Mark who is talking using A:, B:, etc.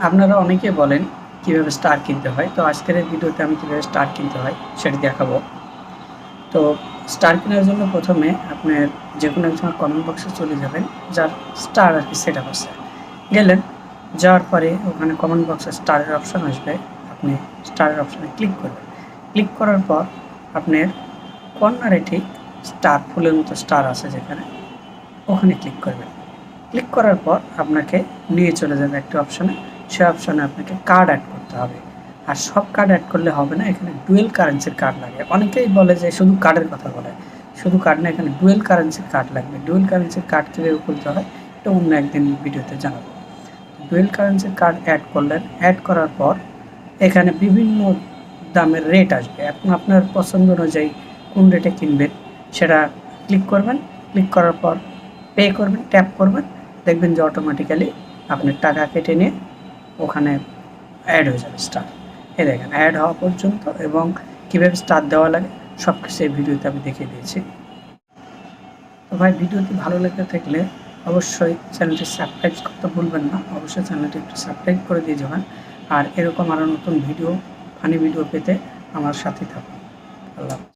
A: আপনারা অনেকেই বলেন কিভাবে স্টার কিনতে হয়, তো আজকের এই ভিডিওতে আমি কিভাবে স্টার কিনতে হয় সেটা দেখাবো। তো স্টার কেনার জন্য প্রথমে আপনার যে কোনো একজনের কমেন্ট বক্সে চলে যাবেন, যার স্টার আর কি সেট আপ আছে। গেলেন, যাওয়ার পরে ওখানে কমেন্ট বক্সে স্টারের অপশান আসবে, আপনি স্টারের অপশানে ক্লিক করবেন। ক্লিক করার পর আপনার কর্নারে ঠিক স্টার ফুলের মতো স্টার আছে যেখানে, ওখানে ক্লিক করবেন। ক্লিক করার পর আপনাকে নিয়ে চলে যাবে একটি অপশানে, সেই অপশানে আপনাকে কার্ড অ্যাড করতে হবে। আর সব কার্ড অ্যাড করলে হবে না, এখানে ডুয়েল কারেন্সির কার্ড লাগে। অনেকেই বলে যে শুধু কার্ডের কথা বলে, শুধু কার্ড না, এখানে ডুয়েল কারেন্সির কার্ড লাগবে। ডুয়েল কারেন্সির কার্ড কীভাবে খুলতে হয় এটা অন্য একদিন ভিডিওতে জানাবো। ডুয়েল কারেন্সির কার্ড অ্যাড করলেন, অ্যাড করার পর এখানে বিভিন্ন দামের রেট আসবে। এখন আপনার পছন্দ অনুযায়ী কোন রেটে কিনবেন সেটা ক্লিক করবেন। ক্লিক করার পর পে করবেন, ট্যাপ করবেন, দেখবেন যে অটোমেটিক্যালি আপনার টাকা কেটে নিয়ে ওখানে অ্যাড হয়ে যাবে স্টার। এই দেখেন অ্যাড হওয়া পর্যন্ত এবং কীভাবে স্টার দেওয়া লাগে সব কিছু এই ভিডিওতে আমি দেখিয়ে দিয়েছি। তো ভাই, ভিডিওটি ভালো লেগে থাকলে অবশ্যই চ্যানেলটি সাবস্ক্রাইব করতে ভুলবেন না। অবশ্যই চ্যানেলটি একটু সাবস্ক্রাইব করে দিয়ে যাবেন। আর এরকম আরও নতুন ভিডিও, ফানি ভিডিও পেতে আমার সাথে থাকুন। আল্লাহ।